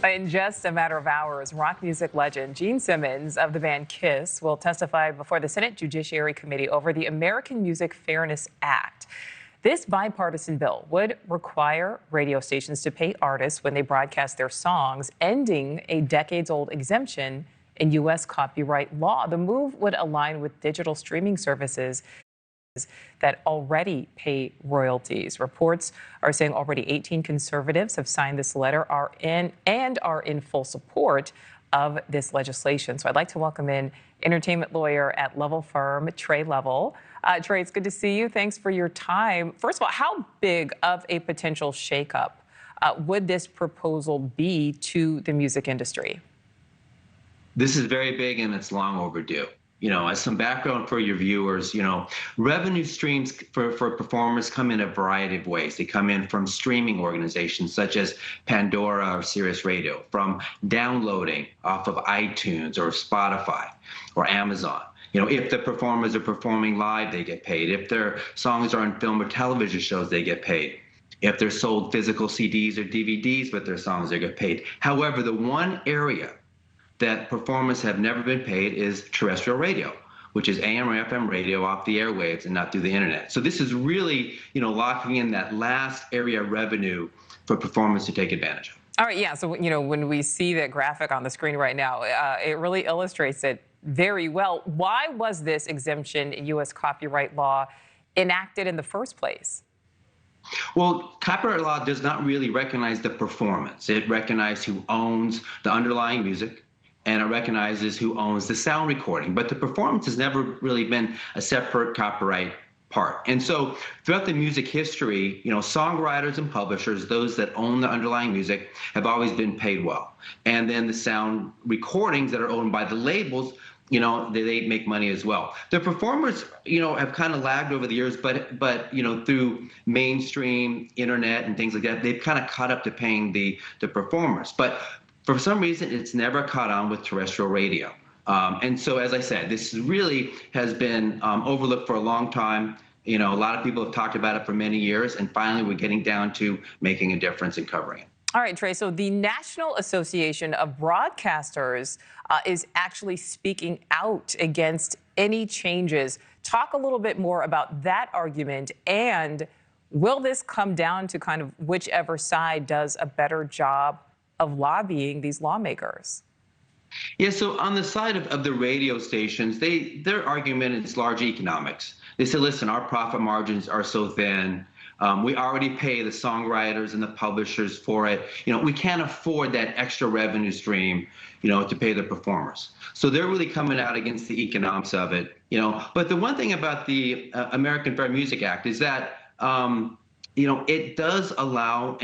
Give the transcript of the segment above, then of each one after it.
In just a matter of hours, rock music legend Gene Simmons of the band Kiss will testify before the Senate Judiciary Committee over the American Music Fairness Act. This bipartisan bill would require radio stations to pay artists when they broadcast their songs, ending a decades-old exemption in U.S. copyright law. The move would align with digital streaming services that already pay royalties. Reports are saying already 18 conservatives have signed this letter are in full support of this legislation. So I'd like to welcome in entertainment lawyer at Lovell firm, Tre Lovell. Tre, it's good to see you. Thanks for your time. First of all, how big of a potential shakeup would this proposal be to the music industry? This is very big and it's long overdue. As some background for your viewers, revenue streams for performers come in a variety of ways. They come in from streaming organizations such as Pandora or Sirius Radio, from downloading off of iTunes or Spotify or Amazon. If the performers are performing live, they get paid. If their songs are in film or television shows, they get paid. If they're sold physical CDs or DVDs with their songs, they get paid. However, the one area that performers have never been paid is terrestrial radio, which is AM or FM radio off the airwaves and not through the internet. So this is really, locking in that last area of revenue for performers to take advantage of. All right, yeah, so, when we see that graphic on the screen right now, it really illustrates it very well. Why was this exemption in U.S. copyright law enacted in the first place? Well, copyright law does not really recognize the performance. It recognizes who owns the underlying music, and it recognizes who owns the sound recording. But the performance has never really been a separate copyright part. And so throughout the music history, songwriters and publishers, those that own the underlying music, have always been paid well. And then the sound recordings that are owned by the labels, they make money as well. The performers, have kind of lagged over the years, but through mainstream internet and things like that, they've kind of caught up to paying the performers. But for some reason, it's never caught on with terrestrial radio. And so, as I said, this really has been overlooked for a long time. A lot of people have talked about it for many years, and finally we're getting down to making a difference and covering it. All right, Tre, so the National Association of Broadcasters is actually speaking out against any changes. Talk a little bit more about that argument, and will this come down to kind of whichever side does a better job of lobbying these lawmakers? Yeah, so on the side of the radio stations, their argument is large economics. They say, listen, our profit margins are so thin. We already pay the songwriters and the publishers for it. We can't afford that extra revenue stream, to pay the performers. So they're really coming out against the economics of it. But the one thing about the American Fair Music Act is that it does allow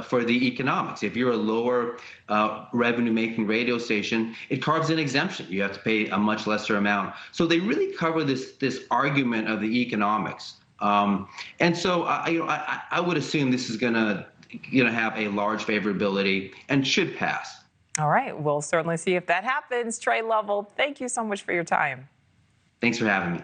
for the economics. If you're a lower revenue-making radio station, it carves an exemption. You have to pay a much lesser amount. So they really cover this argument of the economics. And so I would assume this is going to have a large favorability and should pass. All right, we'll certainly see if that happens. Tre Lovell, thank you so much for your time. Thanks for having me.